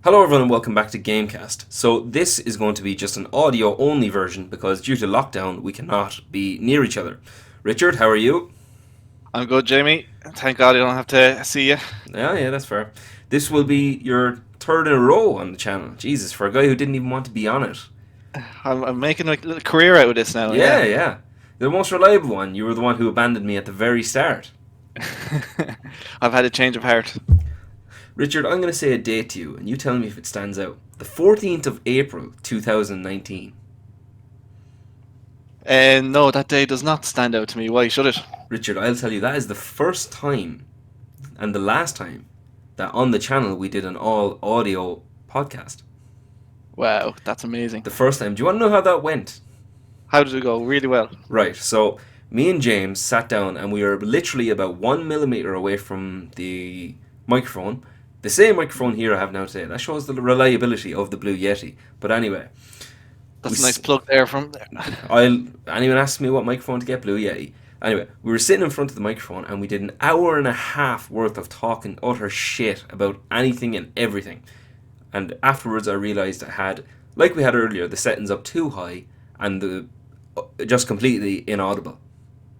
Hello everyone and welcome back to GameCast. So this is going to be just an audio only version because due to lockdown we cannot be near each other. Richard, how are you? I'm good, Jamie. Thank God I don't have to see you. Yeah, that's fair. This will be your third in a row on the channel. Jesus, for a guy who didn't even want to be on it. I'm making a little career out of this now, Yeah, yeah. yeah. The most reliable one. You were the one who abandoned me at the very start. I've had a change of heart. Richard, I'm going to say a date to you and you tell me if it stands out. The 14th of April 2019. And no, that day does not stand out to me. Why should it? Richard, I'll tell you, that is the first time and the last time that on the channel we did an all audio podcast. Wow, that's amazing. The first time. Do you want to know how that went? How did it go? Really well. Right, so me and James sat down and we were literally about 1 millimeter away from the microphone. The same microphone here I have now today. That shows the reliability of the Blue Yeti. But anyway, That's a nice plug there from there. anyone asks me what microphone to get, Blue Yeti. Anyway, we were sitting in front of the microphone and we did an hour and a half worth of talking utter shit about anything and everything. And afterwards I realised I had, like we had earlier, the settings up too high and the just completely inaudible.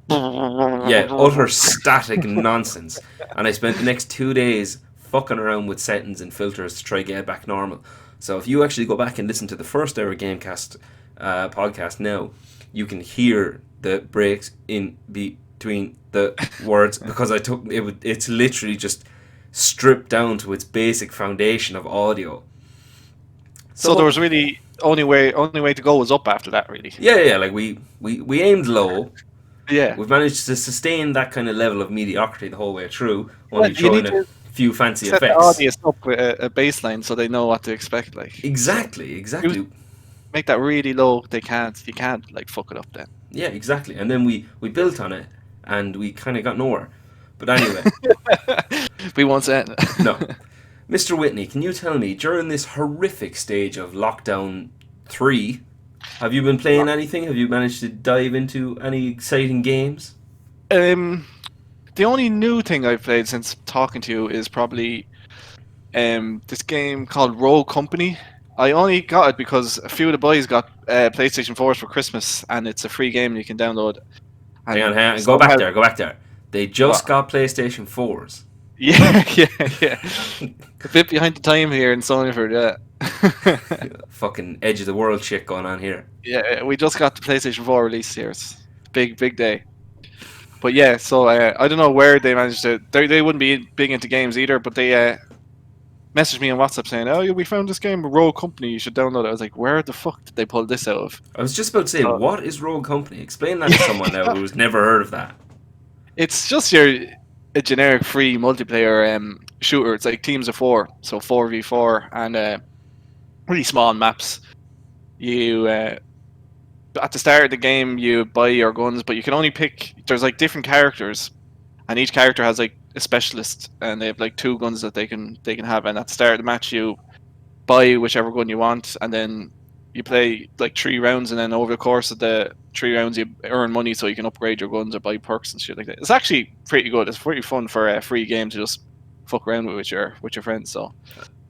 Yeah, utter static nonsense. And I spent the next 2 days fucking around with settings and filters to try to get it back normal. So if you actually go back and listen to the first ever GameCast podcast now, you can hear the breaks in between the words because I took it. It's literally just stripped down to its basic foundation of audio. So there was really only way to go was up after that, really. Yeah. Like we aimed low. Yeah. We've managed to sustain that kind of level of mediocrity the whole way through, Well, only you throwing need a to few fancy set the effects. audience up with a baseline so they know what to expect. Like Exactly. you make that really low. You can't like fuck it up then. Yeah, exactly. And then we built on it, and we kind of got nowhere. But anyway, We won't say it. no. Mr. Whitney, can you tell me, during this horrific stage of lockdown 3, have you been playing anything? Have you managed to dive into any exciting games? The only new thing I've played since talking to you is probably this game called Rogue Company. I only got it because a few of the boys got PlayStation 4s for Christmas, and it's a free game you can download. Hang on, And go back somehow- there. They just What? got PlayStation 4s. Yeah. A bit behind the time here in Sonnyford, yeah. Fucking edge of the world shit going on here. Yeah, we just got the PlayStation 4 release here. It's a big day. But yeah, so I don't know where they managed to. They wouldn't be big into games either, but they messaged me on WhatsApp saying, "Oh, yeah, we found this game, Rogue Company. You should download it." I was like, "Where the fuck did they pull this out of?" I was just about to say, Uh, what is Rogue Company? Explain that to someone now who's never heard of that. It's just a generic free multiplayer shooter. It's like teams of four, so 4v4, and really small maps. You at the start of the game you buy your guns, but you can only pick. There's like different characters, and each character has like a specialist, and they have like two guns that they can have. And at the start of the match, you buy whichever gun you want, and then you play like 3 rounds, and then over the course of the 3 rounds, you earn money so you can upgrade your guns or buy perks and shit like that. It's actually pretty good. It's pretty fun for a free game to just fuck around with your friends. So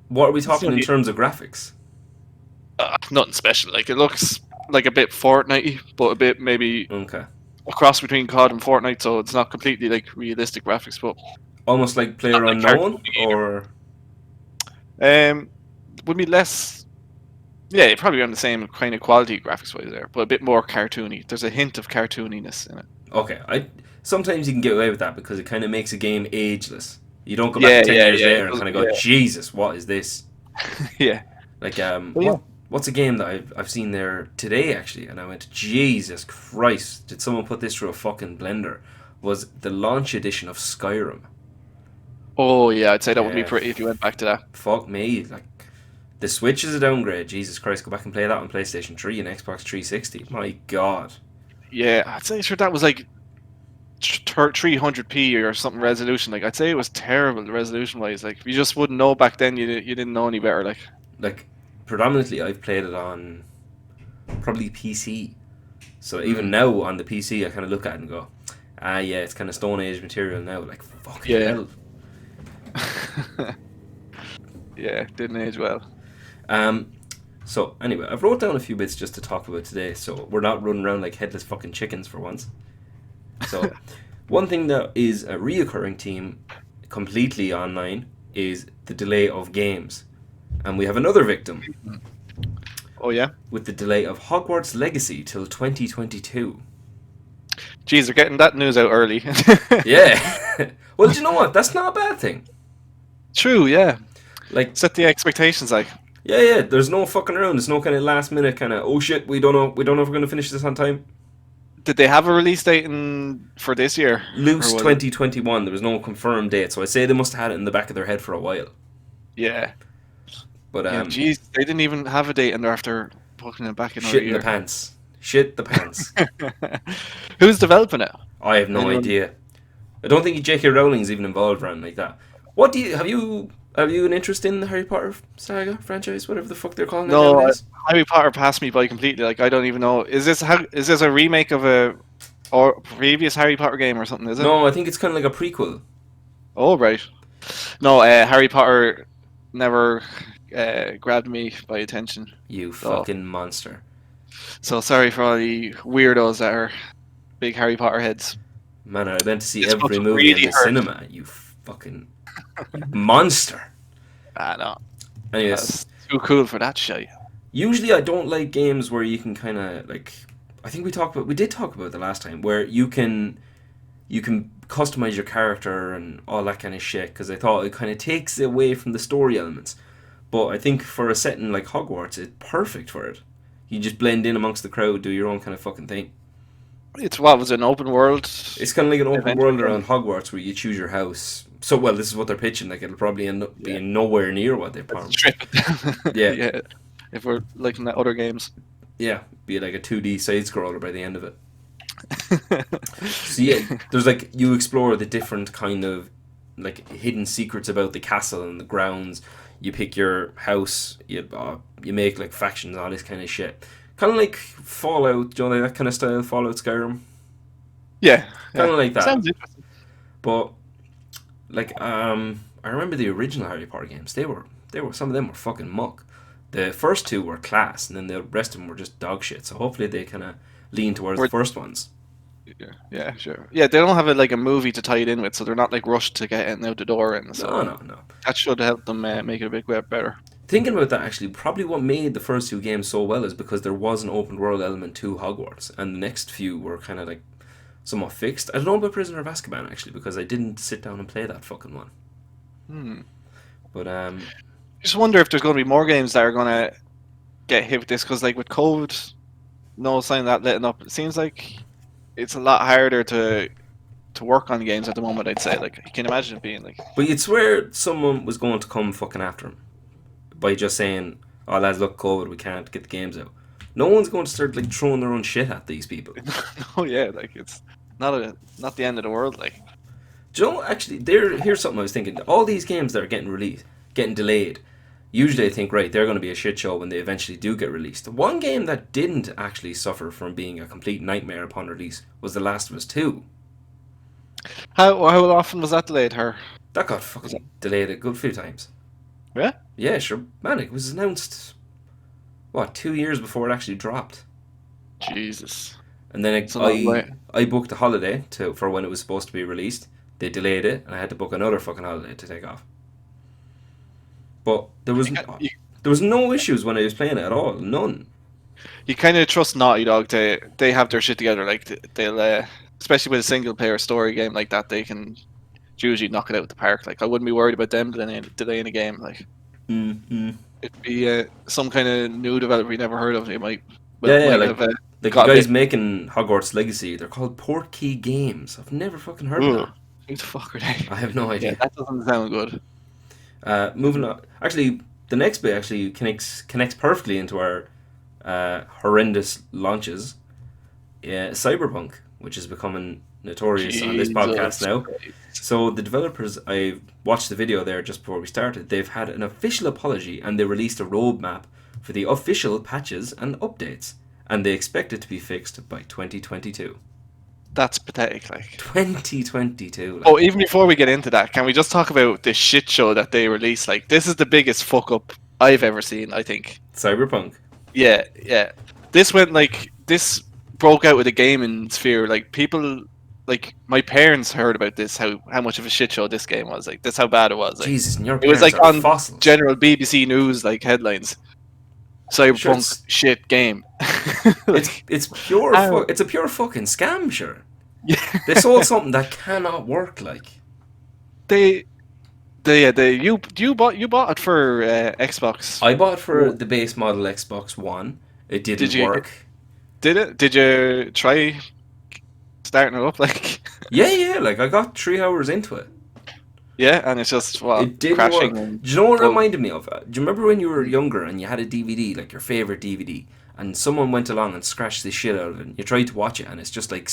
What are we it's talking in only- terms of graphics? nothing special. Like it looks like a bit Fortnite, but a bit maybe Okay. a cross between COD and Fortnite. So it's not completely like realistic graphics, but Almost like Player Not like Unknown, cartoony either. or would be less. Yeah, it'd probably be on the same kind of quality graphics wise there, but a bit more cartoony. There's a hint of cartooniness in it. okay. I sometimes you can get away with that because it kind of makes a game ageless. You don't go Yeah, back 10 yeah, years yeah, later it and kind of doesn't- go, Jesus, what is this? Yeah. Like Well, yeah. what's a game that I've seen there today actually, and I went, Jesus Christ, did someone put this through a fucking blender? Was the launch edition of Skyrim. Oh yeah, I'd say that would be Yeah. pretty if you went back to that. Fuck me, like the Switch is a downgrade. Jesus Christ, go back and play that on PlayStation 3 and Xbox 360. My God. Yeah, I'd say sure that was like 300p or something resolution. Like I'd say it was terrible resolution wise. Like you just wouldn't know back then. You didn't know any better. Like predominantly I've played it on probably PC. So even now on the PC I kind of look at it and go, yeah, it's kind of Stone Age material now. Like fucking Yeah. hell. Yeah, didn't age well. So anyway, I've wrote down a few bits just to talk about today, so we're not running around like headless fucking chickens for once. So, one thing that is a reoccurring theme, completely online, is the delay of games, and we have another victim Oh yeah. with the delay of Hogwarts Legacy till 2022. Jeez, they're getting that news out early. Yeah. Well, do you know what? That's not a bad thing. True. Yeah. Like, Set the expectations. Like, yeah. There's no fucking around. There's no kind of last minute kind of oh shit. We don't know. We don't know if we're gonna finish this on time. did they have a release date for this year? Loose Or was it- 2021. There was no confirmed date, so I say they must have had it in the back of their head for a while. Yeah. But Yeah. Jeez, they didn't even have a date, and they're after putting it back another shit in year. the pants. Shit the pants. Who's developing it? I have no Anyone? idea. I don't think J.K. Rowling's even involved around like that. What do you have you an interest in the Harry Potter saga franchise, whatever the fuck they're calling it No, nowadays? Harry Potter passed me by completely. Like, I don't even know. Is this a remake of a or previous Harry Potter game or something? Is it? No, I think it's kind of like a prequel. Oh right. No, Harry Potter never grabbed me by attention. You Oh. fucking monster. So sorry for all the weirdos that are big Harry Potter heads. Man, I went to see It's every fucking movie really in the hurt. cinema. You fucking monster. Ah no, Anyways, that's too cool for that shit. usually I don't like games where you can kind of like. I think we did talk about it the last time where you can customize your character and all that kind of shit because I thought it kind of takes away from the story elements. But I think for a setting like Hogwarts, it's perfect for it. You just blend in amongst the crowd, do your own kind of fucking thing. It's what was it, an open world. It's kind of like an open Adventure world game. around Hogwarts where you choose your house. So, well, this is what they're pitching. Like, it'll probably end up being nowhere near what they've promised. Strip. Yeah. Yeah. If we're looking at other games. Yeah, be like a 2D side scroller by the end of it. So yeah, there's like you explore the different kind of like hidden secrets about the castle and the grounds. You pick your house. You make like factions, all this kind of shit. Kind of like Fallout, do you know, that kind of style, Fallout, Skyrim. Yeah. Kind of like that. Sounds interesting. But like I remember the original Harry Potter games. They were some of them were fucking muck. The first two were class, and then the rest of them were just dog shit. So hopefully they kind of lean towards the first ones. Yeah, sure. Yeah, they don't have a movie to tie it in with, so they're not like rushed to get it out the door, and so No. that should help them make it a bit better. Thinking about that, actually, probably what made the first two games so well is because there was an open world element to Hogwarts, and the next few were kind of like somewhat fixed. I don't know about Prisoner of Azkaban actually, because I didn't sit down and play that fucking one. But Just wonder if there's going to be more games that are going to get hit with this, because like with COVID, no sign of that letting up. It seems like it's a lot harder to work on games at the moment. I'd say, like, you can imagine it being like. But you'd swear someone was going to come fucking after him by just saying, "Oh lads, look, COVID, we can't get the games out." No one's going to start like throwing their own shit at these people. Oh yeah, like it's not the end of the world. Like, Do you know, actually, here's something I was thinking. All these games that are getting delayed, usually I think, right, they're going to be a shit show when they eventually do get released. The one game that didn't actually suffer from being a complete nightmare upon release was The Last of Us 2. how often was that delayed? That got fucking delayed a good few times. Yeah. Yeah, sure. Man, it was announced, 2 years before it actually dropped. Jesus. And then It's a long way. I booked a holiday for when it was supposed to be released. They delayed it, and I had to book another fucking holiday to take off. But there was no issues when I was playing it at all. None. You kind of trust Naughty Dog. They have their shit together. Like they'll, especially with a single player story game like that, they can usually knock it out of the park. Like, I wouldn't be worried about them delaying a game. Like, it'd be some kind of new developer you never heard of. They might. Like have, the guys making Hogwarts Legacy, they're called Portkey Games. I've never fucking heard of them. Who the fuck are they? I have no idea. Yeah, that doesn't sound good. Moving on. Actually, the next bit actually connects perfectly into our horrendous launches. Cyberpunk, which is becoming notorious on this podcast now. Christ. So the developers, I watched the video there just before we started. They've had an official apology and they released a roadmap for the official patches and updates, and they expect it to be fixed by 2022. That's pathetic. Like, 2022. Like, oh, even before we get into that, can we just talk about the shit show that they released? Like, this is the biggest fuck up I've ever seen. I think. Cyberpunk. Yeah, yeah. This broke out with the gaming sphere. Like, people, like my parents heard about this. How much of a shit show this game was. Like, that's how bad it was. Like, Jesus, and your it was parents like are on fossils. general BBC News like headlines. Sure, Cyberpunk shit game. Like, it's pure. how? It's a pure fucking scam. Sure, Yeah. they sold something that cannot work. Like, They you bought it for Xbox. I bought for the base model Xbox One. It Did didn't you work. did it? Did you try starting it up? Like, Yeah. Like, I got 3 hours into it. yeah, and it's just It didn't work. crashing. Do you know what it Well, reminded me of? Do you remember when you were younger and you had a DVD, like your favorite DVD, and someone went along and scratched the shit out of it, and you tried to watch it, and it's just like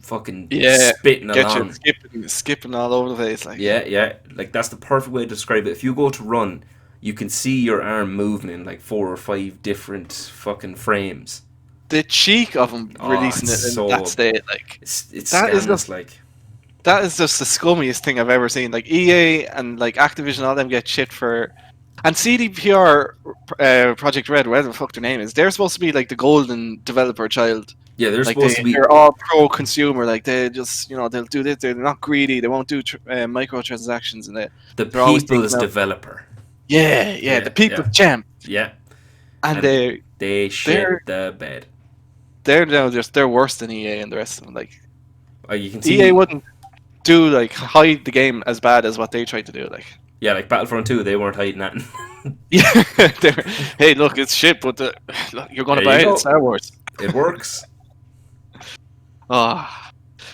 fucking yeah, spitting get along. you skipping all over the place. Like, Yeah. Like, that's the perfect way to describe it. If you go to run, you can see your arm moving in like 4 or 5 different fucking frames. the cheek of them Oh, releasing it's it in so that state, like it's that is scandalous. just Like, that is just the scummiest thing I've ever seen. Like, EA and like Activision, all them get shit for. And CDPR, Project Red, whatever the fuck their name is, they're supposed to be like the golden developer child. yeah, they're Like, supposed to be. they're all pro consumer. Like, they just, they'll do this. They're not greedy. They won't do microtransactions, and The they're always people's thinking of, developer. yeah, the people's champ. Yeah. And They they're shit the bed. they're worse than EA and the rest of them. Like, You can see. EA wouldn't do like hide the game as bad as what they tried to do. Like, Yeah, like Battlefront 2, they weren't hiding that. yeah, hey, look, it's shit, but look, you're gonna There buy you it. go. It's Star Wars. It works. Oh,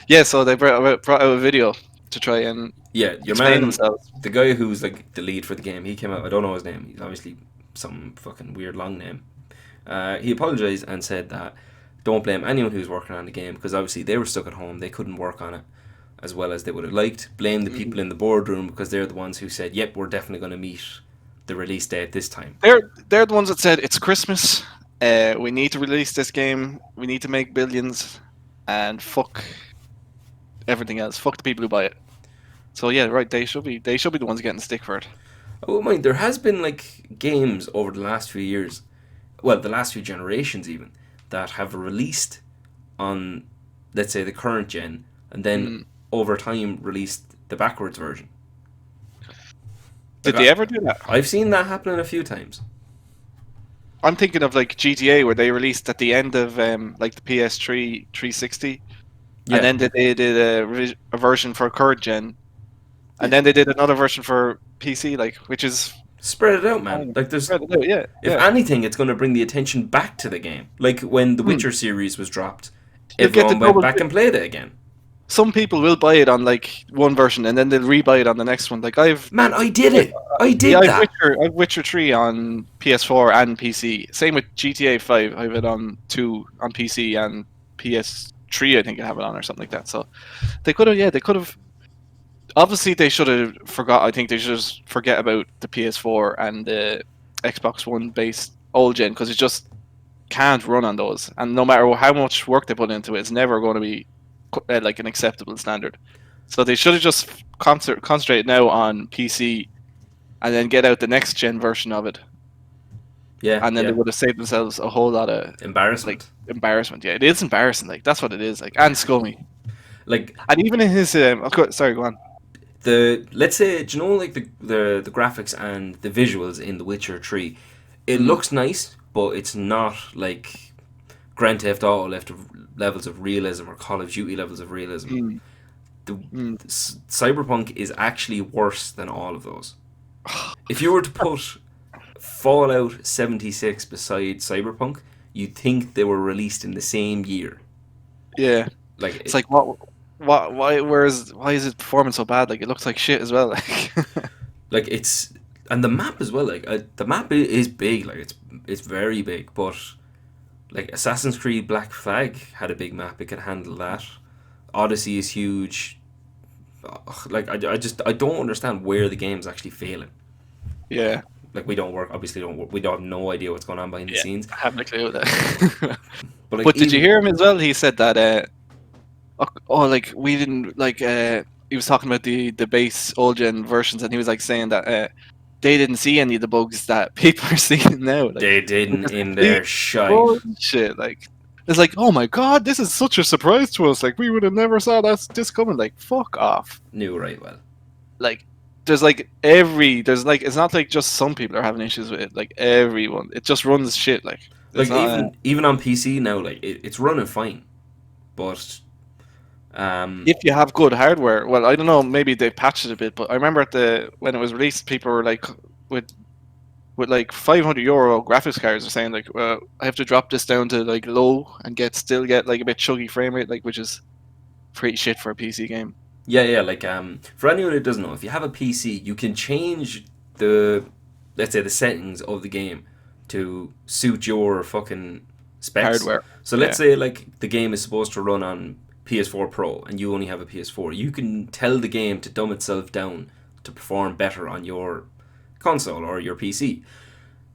yeah. So they brought out a video to try and Yeah, your explain man, themselves. the guy who's like the lead for the game, he came out. I don't know his name. He's obviously some fucking weird long name. He apologized and said that don't blame anyone who's working on the game because obviously they were stuck at home. They couldn't work on it as well as they would have liked. Blame the people in the boardroom because they're the ones who said, "Yep, we're definitely going to meet the release date this time." They're the ones that said it's Christmas. We need to release this game. We need to make billions, and fuck everything else. Fuck the people who buy it. So yeah, right. They should be the ones getting the stick for it. I wouldn't mind. There has been like games over the last few years, well, the last few generations even, that have released on, let's say, the current gen, and then over time released the backwards version. Did Like, they ever do that? I've seen that happen a few times. I'm thinking of like GTA, where they released at the end of like the PS3 360, Yeah. and then they did a version for current gen, and then they did another version for PC, like, which is Spread it out, man. Like, there's, yeah. if anything, it's going to bring the attention back to the game. Like when the Witcher series was dropped, You'll get the everyone went double- back and played it again. Some people will buy it on like one version, and then they'll rebuy it on the next one. Like, Man, I did it. I did I've that. I've Witcher 3 on PS4 and PC. Same with GTA 5. I have it on 2 on PC and PS3. I think I have it on or something like that. So they could have. Obviously, they should have forgot. I think they should just forget about the PS4 and the Xbox One based old gen because it just can't run on those. And no matter how much work they put into it, it's never going to be like an acceptable standard. So they should have just concentrated now on PC and then get out the next gen version of it. Yeah. And then yeah. they would have saved themselves a whole lot of Embarrassment. embarrassment. Yeah, it is embarrassing. Like, that's what it is. Like, and scummy. Like, And even in his sorry, go on. let's say, do you know, like the graphics and the visuals in The Witcher 3, it looks nice, but it's not like Grand Theft Auto levels of realism or Call of Duty levels of realism. Cyberpunk is actually worse than all of those. If you were to put Fallout 76 beside Cyberpunk, you'd think they were released in the same year. Yeah, Like, it's like why is it performing so bad? Like, it looks like shit as well. Like, it's, and the map as well. Like, the map is big. Like, it's very big. But like Assassin's Creed Black Flag had a big map. It could handle that. Odyssey is huge. Like, I don't understand where the game's actually failing. Yeah, Like, we don't have no idea what's going on behind the scenes. I haven't a clue with that. But, like, But did you hear him as well? He said that like we didn't like. He was talking about the base old gen versions, and he was like saying that they didn't see any of the bugs that people are seeing now. Like They didn't it's in complete their shite. bullshit. Like it's like, oh my god, this is such a surprise to us. Like we would have never saw this coming. Like fuck off. Knew right well. Like there's like it's not like just some people are having issues with it. Like everyone, it just runs shit. Like Like it's not. even on PC now, like it's running fine, but If you have good hardware, well, I don't know. Maybe they patched it a bit, but I remember when it was released, people were like, with like €500 graphics cards, are saying like, I have to drop this down to like low and still get like a bit chuggy frame rate, like which is pretty shit for a PC game. yeah, like for anyone who doesn't know, if you have a PC, you can change the, let's say, the settings of the game to suit your fucking specs. Hardware. So let's say like the game is supposed to run on PS4 Pro and you only have a PS4. You can tell the game to dumb itself down to perform better on your console or your PC.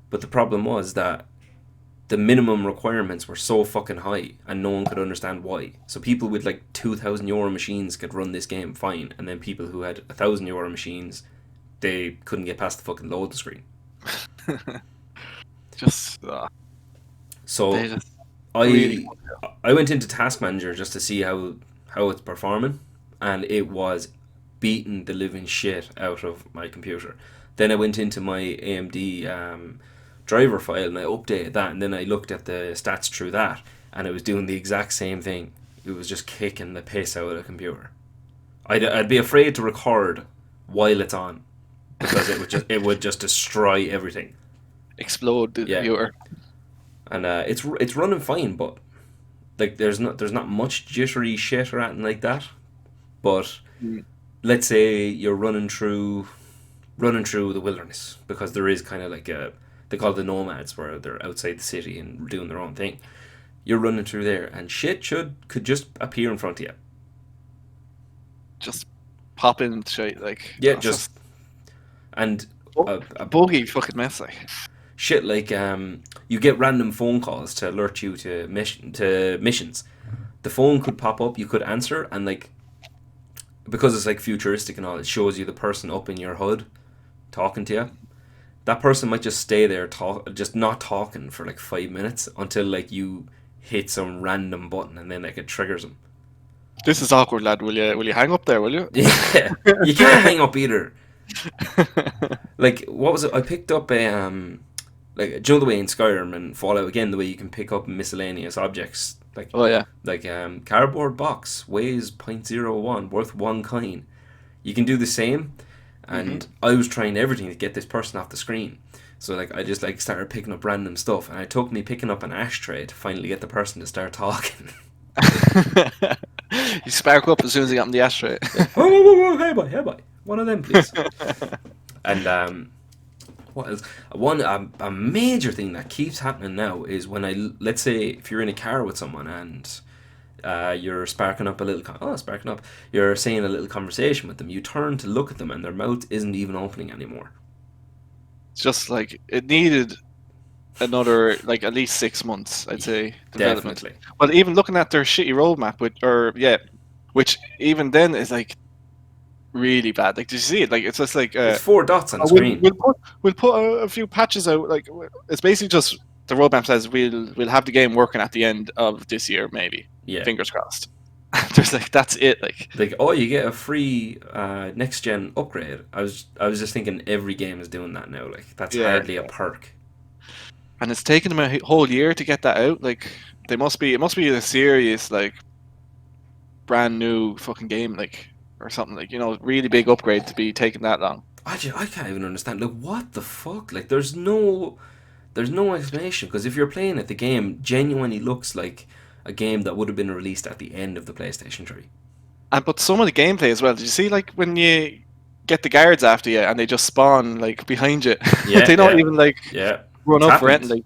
But the problem was that the minimum requirements were so fucking high and no one could understand why. So people with like €2,000 machines could run this game fine, and then people who had €1,000 machines, they couldn't get past the fucking load screen. Just So they just I really. I went into Task Manager just to see how it's performing, and it was beating the living shit out of my computer. Then I went into my AMD driver file and I updated that, and then I looked at the stats through that, and it was doing the exact same thing. It was just kicking the piss out of the computer. I'd be afraid to record while it's on because it would just destroy everything. Explode the computer. And it's running fine, but like there's not much jittery shit or anything like that. But let's say you're running through the wilderness, because there is kind of like they call it the nomads, where they're outside the city and doing their own thing. You're running through there, and shit could just appear in front of you. Just pop in shit, like just and a buggy fucking mess, like shit, like you get random phone calls to alert you to missions. The phone could pop up, you could answer, and like because it's like futuristic and all, it shows you the person up in your HUD talking to you. That person might just stay there just not talking for like 5 minutes until like you hit some random button, and then like it triggers them. This is awkward, lad. Will you hang up there? Will you? Yeah, you can't hang up either. Like, what was it? I picked up a like, do you know the way in Skyrim and Fallout again, the way you can pick up miscellaneous objects, like cardboard box weighs 0.01, worth 1 coin. You can do the same. And I was trying everything to get this person off the screen. So like I just like started picking up random stuff, and it took me picking up an ashtray to finally get the person to start talking. You spark up as soon as you got on the ashtray. Oh, hey boy, one of them, please. And what else? A major thing that keeps happening now is when let's say if you're in a car with someone and you're sparking up. You're saying a little conversation with them. You turn to look at them, and their mouth isn't even opening anymore. It's just like it needed another like at least 6 months, I'd say. Development. Definitely. Well, even looking at their shitty roadmap, which even then is like really bad. Like, did you see it? Like, it's just like it's 4 dots on the screen. We'll put a few patches out. Like, it's basically just the roadmap says we'll have the game working at the end of this year, maybe. Yeah. Fingers crossed. There's like that's it. Like you get a free next gen upgrade. I was just thinking every game is doing that now. Like that's hardly a perk. And it's taken them a whole year to get that out. Like it must be a serious like brand new fucking game, like or something, like, you know, really big upgrade to be taking that long. I can't even understand. Like, what the fuck? Like, there's no explanation, because if you're playing it, the game genuinely looks like a game that would have been released at the end of the PlayStation 3. But some of the gameplay as well. Did you see like when you get the guards after you and they just spawn like behind you? Yeah, they don't even like run up for anything. Like,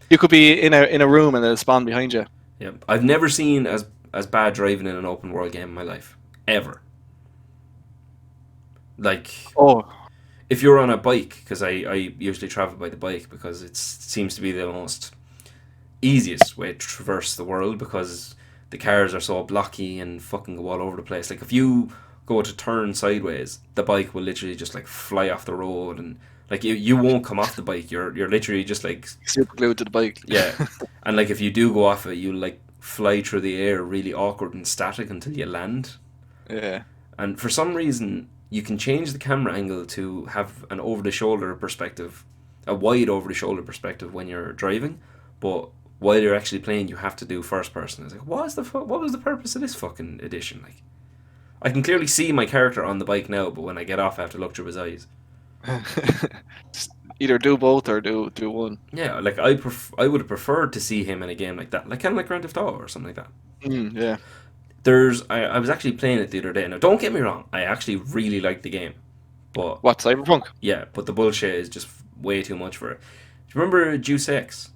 you could be in a room and they'll spawn behind you. Yeah, I've never seen as bad driving in an open world game in my life, ever. Like, if you're on a bike, because I usually travel by the bike because it seems to be the most easiest way to traverse the world, because the cars are so blocky and fucking go all over the place. Like if you go to turn sideways, the bike will literally just like fly off the road, and like you won't come off the bike. You're literally just like Super glued to the bike. yeah, and like if you do go off it, you like fly through the air really awkward and static until you land. Yeah. And for some reason, you can change the camera angle to have an over the shoulder perspective, a wide over the shoulder perspective when you're driving, but while you're actually playing, you have to do first person. It's like, what was the purpose of this fucking edition? Like, I can clearly see my character on the bike now, but when I get off, I have to look through his eyes. Either do both or do one. Yeah, like I would have preferred to see him in a game like that, like kind of like Grand Theft Auto or something like that. Yeah. I was actually playing it the other day. Now, don't get me wrong, I actually really like the game, but What, Cyberpunk? yeah, but the bullshit is just way too much for it. Do you remember Juice X?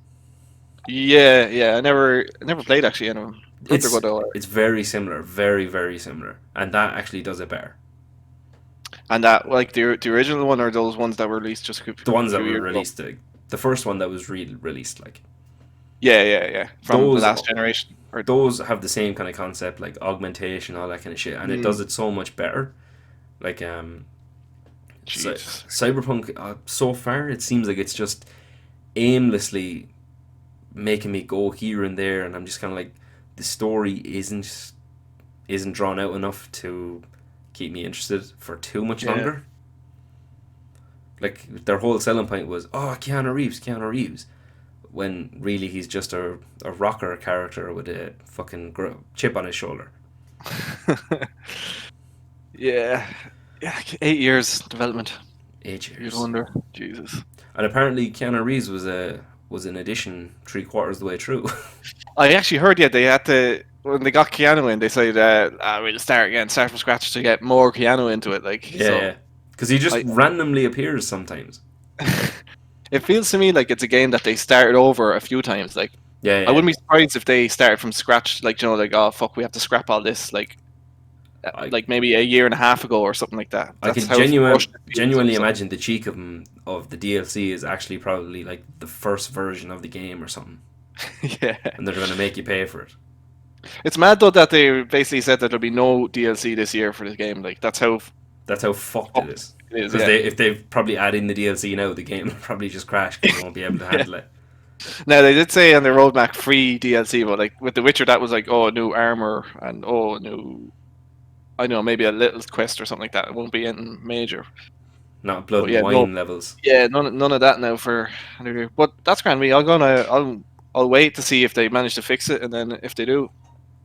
Yeah. I never played actually. It's very similar, very very similar, and that actually does it better. And that, like, the original one, or those ones that were released just The ones that were years ago? released, the first one that was released, like Yeah. From Those- the last generation. Or those have the same kind of concept, like augmentation, all that kind of shit, and it does it so much better. Like Jesus. Cyberpunk, so far it seems like it's just aimlessly making me go here and there, and I'm just kind of like, the story isn't drawn out enough to keep me interested for too much longer. Like their whole selling point was, oh, Keanu Reeves, when really he's just a rocker character with a fucking chip on his shoulder. Yeah, 8 years development. 8 You'd years. wonder. Jesus. And apparently Keanu Reeves was an addition 3/4 the way through. I actually heard, they had to, when they got Keanu in, they said, we'll start from scratch to get more Keanu into it. Like, yeah. Because he just randomly appears sometimes. It feels to me like it's a game that they started over a few times. Like, Yeah. I wouldn't be surprised if they started from scratch. Like, like, oh fuck, we have to scrap all this. Like maybe a year and a half ago or something like that. I That's can how genuinely imagine the cheek of the DLC is actually probably like the first version of the game or something. Yeah. And they're going to make you pay for it. It's mad though that they basically said that there'll be no DLC this year for this game. Like, that's how fucked it is. it is. Because Yeah. if they probably add in the DLC now, the game will probably just crash because they won't be able to handle it. Now, they did say on their roadmap free DLC, but like with The Witcher, that was like, new armor and new, I know, maybe a little quest or something like that. It won't be anything major. Not blood But yeah, and wine levels. Yeah, none of that now for. But that's grand. I'll wait to see if they manage to fix it, and then if they do,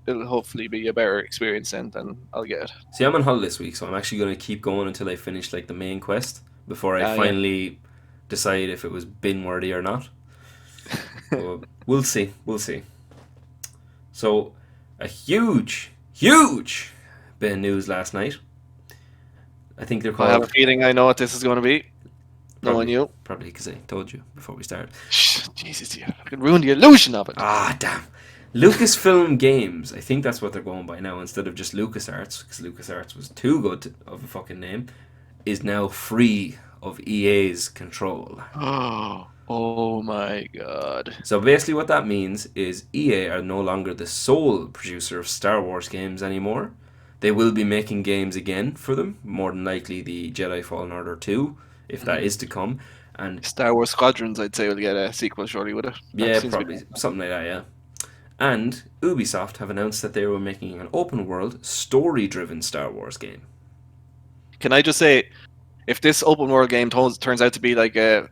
it'll hopefully be a better experience then I'll get it. See, I'm on holiday this week, so I'm actually going to keep going until I finish like the main quest before I finally decide if it was bin worthy or not. But we'll see. So, a huge bit of news last night. I think they're called. I have a feeling I know what this is going to be. Knowing you. Probably because I told you before we started. Jesus, I could ruin the illusion of it. Ah, damn. Lucasfilm Games, I think that's what they're going by now instead of just LucasArts, because LucasArts was too good of a fucking name, is now free of EA's control. Oh my god. So basically what that means is EA are no longer the sole producer of Star Wars games anymore. They will be making games again for them, more than likely the Jedi Fallen Order 2, if that is to come. And Star Wars Squadrons, I'd say, will get a sequel shortly, would it? Yeah, probably something like that, yeah. And Ubisoft have announced that they were making an open world, story-driven Star Wars game. Can I just say, if this open world game turns out to be like a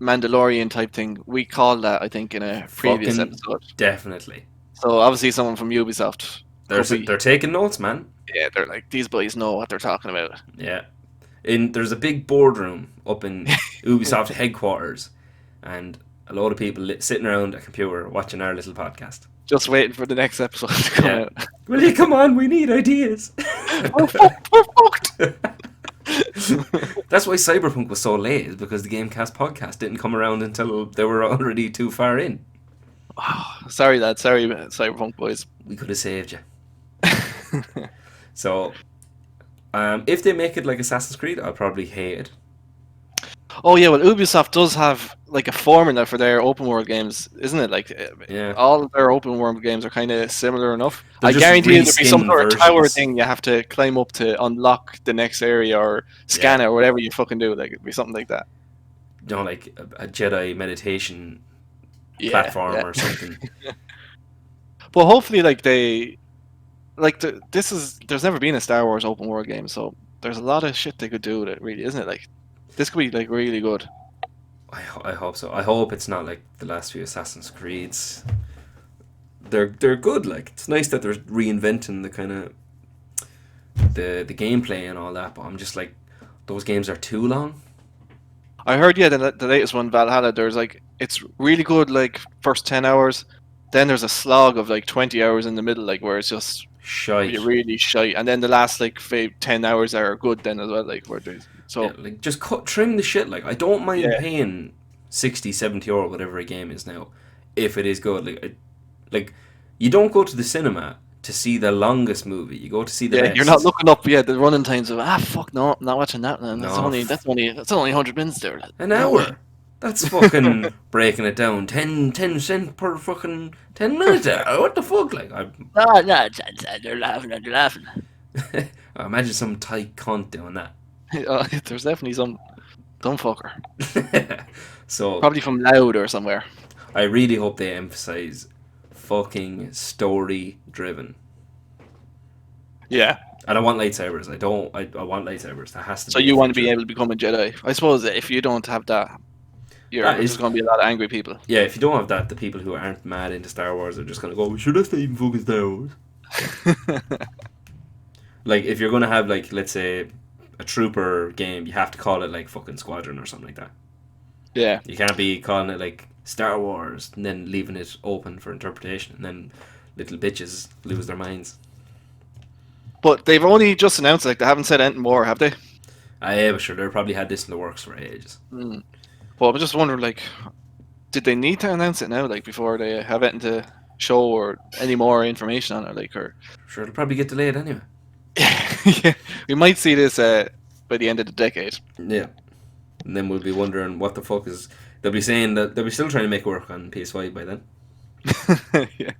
Mandalorian type thing, we called that, I think, in a previous episode. Definitely. So obviously someone from Ubisoft. They're taking notes, man. Yeah, they're like, these boys know what they're talking about. Yeah. There's a big boardroom up in Ubisoft headquarters, and a lot of people sitting around a computer watching our little podcast. Just waiting for the next episode to come out. Will you come on? We need ideas. We're fucked. That's why Cyberpunk was so late, is because the GameCast podcast didn't come around until they were already too far in. Oh, sorry, lad. Sorry, Cyberpunk boys. We could have saved you. So, if they make it like Assassin's Creed, I'll probably hate it. Oh yeah, well Ubisoft does have like a formula for their open world games, isn't it? Like Yeah, all of their open world games are kind of similar enough. they're I just guarantee you there'll be some reskinned sort of tower versions. thing you have to climb up to unlock the next area or Yeah, scan it or whatever you fucking do. Like it'd be something like that. like a Jedi meditation Yeah, platform yeah. or something. But hopefully, like there's never been a Star Wars open world game, so there's a lot of shit they could do with it. Really, isn't it? Like this could be like really good. I hope so. I hope it's not like the last few Assassin's Creeds. They're good. Like it's nice that they're reinventing the kind of the gameplay and all that. But I'm just like, those games are too long. I heard, yeah, the latest one, Valhalla. There's like it's really good, like first 10 hours. Then there's a slog of like 20 hours in the middle, like where it's just Shite. really shy, and then the last like 10 hours are good then as well, like where there's Yeah, so like just trim the shit. Like I don't mind yeah, paying 60, 70 euro whatever a game is now, if it is good. Like you don't go to the cinema to see the longest movie. You go to see the yeah. You're not best. looking up, yeah, the running times of fuck no, I'm not watching that. Man. No, That's only 100 minutes there. an No way. hour. That's fucking breaking it down. 10 cent per fucking 10 minutes. What the fuck? Like No, they're laughing, they're laughing. I imagine some tight cunt doing that. There's definitely some dumb fucker, So probably from Loud or somewhere. I really hope they emphasize fucking story driven. Yeah. And I want lightsabers. I want lightsabers. That has to So be you a want to be feature. able to become a Jedi? I suppose if you don't have that, That there's is, going to be a lot of angry people. yeah, if you don't have that, the people who aren't mad into Star Wars are just gonna go, sure, that's not even fucking Star Wars. Like, if you're gonna have, like, let's say, a trooper game, you have to call it, like, fucking Squadron or something like that. Yeah, You can't be calling it, like, Star Wars and then leaving it open for interpretation, and then little bitches lose their minds. but they've only just announced, like they haven't said anything more, have they? Yeah, but sure, they probably had this in the works for ages. Mm. Well, I'm just wondering, like, did they need to announce it now, like before they have anything to show or any more information on it, like, or Sure, it'll probably get delayed anyway. yeah, we might see this by the end of the decade. Yeah. And then we'll be wondering what the fuck is. They'll be saying that they'll be still trying to make it work on PS5 by then. Yeah.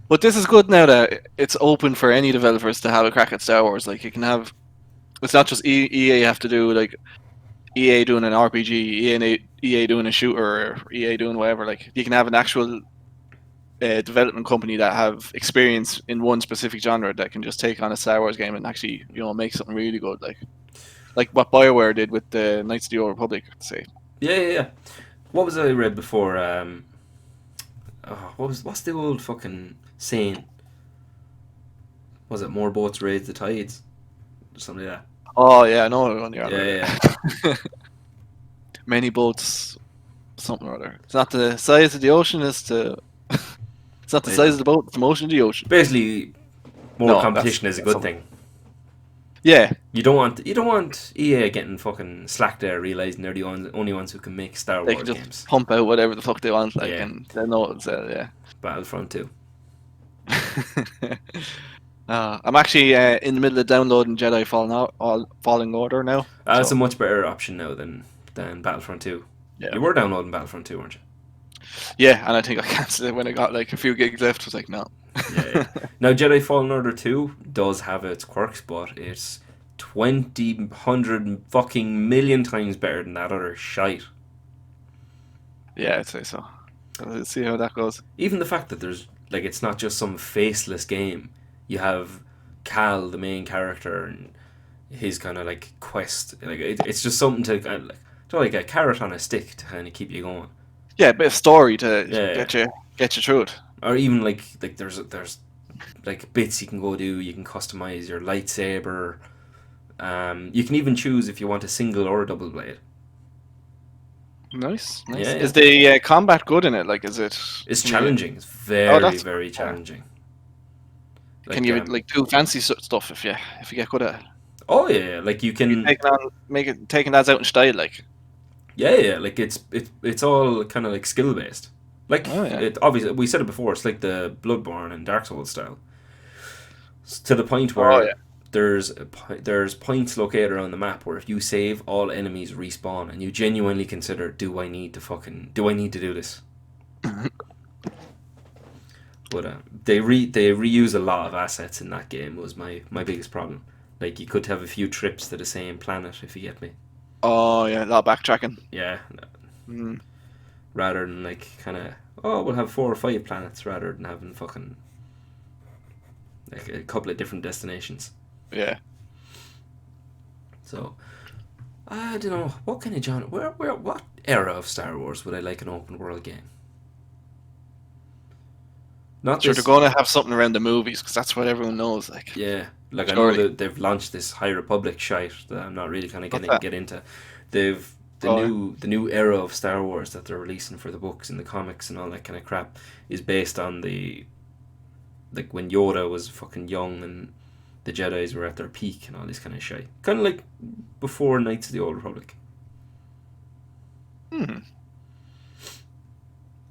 But this is good now that it's open for any developers to have a crack at Star Wars. Like you can have, it's not just EA have to do like EA doing an RPG, EA doing a shooter, or EA doing whatever. Like you can have an actual development company that have experience in one specific genre that can just take on a Star Wars game and actually make something really good. Like what BioWare did with the Knights of the Old Republic. Say. Yeah. What was I read before? What's the old fucking saying? Was it more boats raise the tides? Or something like that. Oh yeah, I know what one you're on. Yeah. Many boats, something or other. It's not the size of the ocean; it's not the size of the boat; it's the motion of the ocean. Basically, more No, competition is a good something. thing. Yeah, You don't want EA getting fucking slack there, realizing they're the only ones who can make Star they Wars can just games. pump out whatever the fuck they want, like, Yeah. and they know it's yeah. Battlefront 2. I'm actually in the middle of downloading Jedi Fallen Order now. That's so, a much better option now than Battlefront 2. yeah. You were downloading Battlefront 2, weren't you? Yeah, and I think I cancelled it when I got like a few gigs left. I was like, no. Yeah. Now, Jedi Fallen Order 2 does have its quirks, but it's 100 fucking million times better than that other shite. Yeah, I'd say so. Let's see how that goes. Even the fact that there's, like, it's not just some faceless game. You have Cal, the main character, and his kind of, like, quest. Like, it's just something to, like a carrot on a stick to kind of keep you going. Yeah, a bit of story to Yeah. get you through it. Or even, like there's like bits you can go do. You can customize your lightsaber. You can even choose if you want a single or a double blade. Nice. Yeah. Is the combat good in it? Like, is it? It's challenging. It's very challenging. Can you like do fancy stuff if you get good at it? Oh yeah, like you can taking that out in style, like. Yeah. Like it's all kind of like skill based. Like it obviously we said it before. It's like the Bloodborne and Dark Souls style. It's to the point where there's points located around the map where if you save, all enemies respawn, and you genuinely consider, do I need to do this? But they reuse a lot of assets in that game. Was my biggest problem. Like, you could have a few trips to the same planet, if you get me. Oh yeah, a lot of backtracking. Yeah. Mm. Rather than like kind of, we'll have 4 or 5 planets rather than having fucking like a couple of different destinations. Yeah. So I don't know what kind of genre, what era of Star Wars would I like an open world game? Not Sure, this. they're going to have something around the movies because that's what everyone knows. Like, Yeah, like I know surely. that they've launched this High Republic shite that I'm not really kind of What's that? get into. They've the new era of Star Wars that they're releasing for the books and the comics and all that kind of crap is based on the, like, when Yoda was fucking young and the Jedis were at their peak and all this kind of shit. Kind of like before Knights of the Old Republic.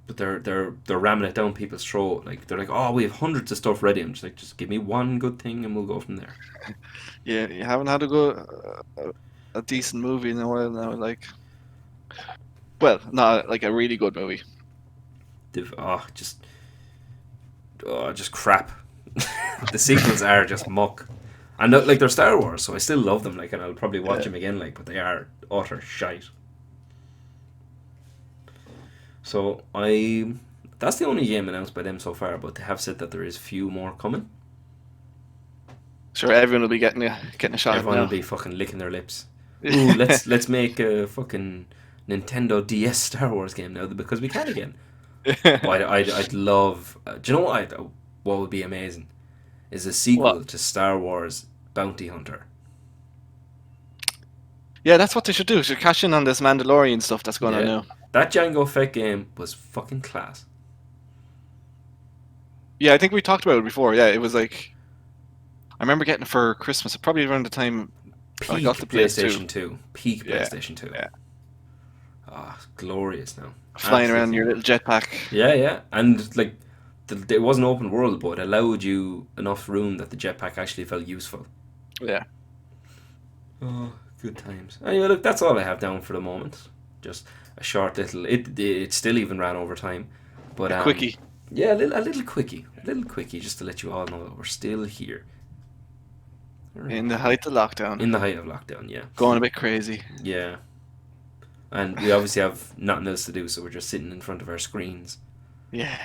But they're ramming it down people's throat. Like, they're like, oh, we have hundreds of stuff ready. I'm just like, just give me one good thing and we'll go from there. Yeah, you haven't had a decent movie in a while now. Like, well, not like a really good movie. They've just crap. The sequels are just muck. And like, they're Star Wars, so I still love them. Like, and I'll probably watch them again. Like, but they are utter shite. So that's the only game announced by them so far. But they have said that there is few more coming. Sure, everyone will be getting a shot. Everyone now. will be fucking licking their lips. Ooh, let's make a fucking Nintendo DS Star Wars game now because we can again. I'd love. Do you know what would be amazing? Is a sequel to Star Wars Bounty Hunter. Yeah, that's what they should do. Should cash in on this Mandalorian stuff that's going on now. That Jango Fett game was fucking class. Yeah, I think we talked about it before. Yeah, it was like, I remember getting it for Christmas, probably around the time I got the PlayStation 2. Peak Yeah, PlayStation 2. yeah. Ah, glorious now. Flying Absolutely. around in your little jetpack. Yeah. And like, it wasn't open world, but it allowed you enough room that the jetpack actually felt useful. Yeah. Oh, good times. Anyway, look, that's all I have down for the moment. Just a short little. It still even ran over time, but A quickie. Yeah, a little quickie, just to let you all know that we're still here. Right. In the height of lockdown. In the height of lockdown, yeah. Going a bit crazy. Yeah. And we obviously have nothing else to do, so we're just sitting in front of our screens. Yeah.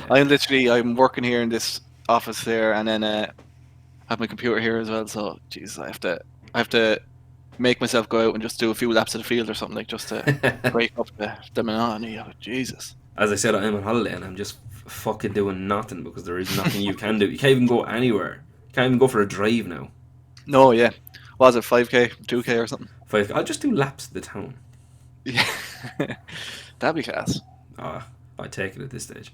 I'm working here in this office there, and then have my computer here as well. So, Jesus, I have to make myself go out and just do a few laps of the field or something, like, just to break up the monotony of it. Jesus. As I said, I'm on holiday and I'm just fucking doing nothing because there is nothing you can do. You can't even go anywhere. You can't even go for a drive now. No, yeah. Was it 5K, 2K or something? 5K. I'll just do laps of the town. Yeah. That'd be class. I'd take it at this stage.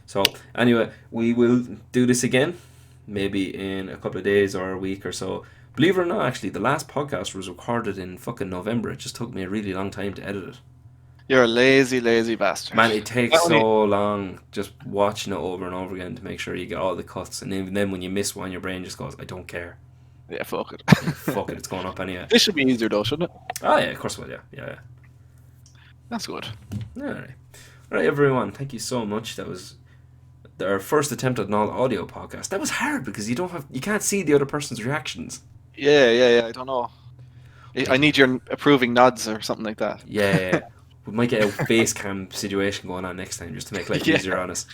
So, anyway, we will do this again. Maybe in a couple of days or a week or so. Believe it or not, actually, the last podcast was recorded in fucking November. It just took me a really long time to edit it. You're a lazy bastard. Man, it takes so long just watching it over and over again to make sure you get all the cuts. And even then, when you miss one, your brain just goes, I don't care. Yeah, fuck it. Fuck it, it's going up anyway. This should be easier though, shouldn't it? Oh, yeah, of course it will, yeah. That's good. Alright, everyone, thank you so much. That was our first attempt at an all-audio podcast. That was hard because you can't see the other person's reactions. Yeah, I don't know. I need your approving nods or something like that. Yeah. We might get a face cam situation going on next time just to make life easier on us.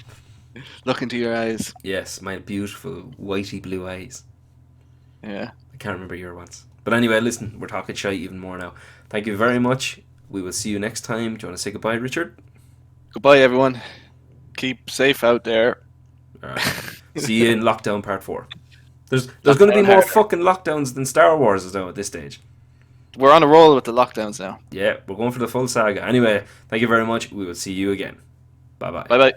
Look into your eyes. Yes, my beautiful whitey blue eyes. Yeah. I can't remember your ones. But anyway, listen, we're talking shite even more now. Thank you very much. We will see you next time. Do you want to say goodbye, Richard? Goodbye, everyone. Keep safe out there. All right. See you in Lockdown Part 4. There's going to be more fucking lockdowns than Star Wars though at this stage. We're on a roll with the lockdowns now. Yeah, we're going for the full saga. Anyway, thank you very much. We will see you again. Bye-bye. Bye-bye.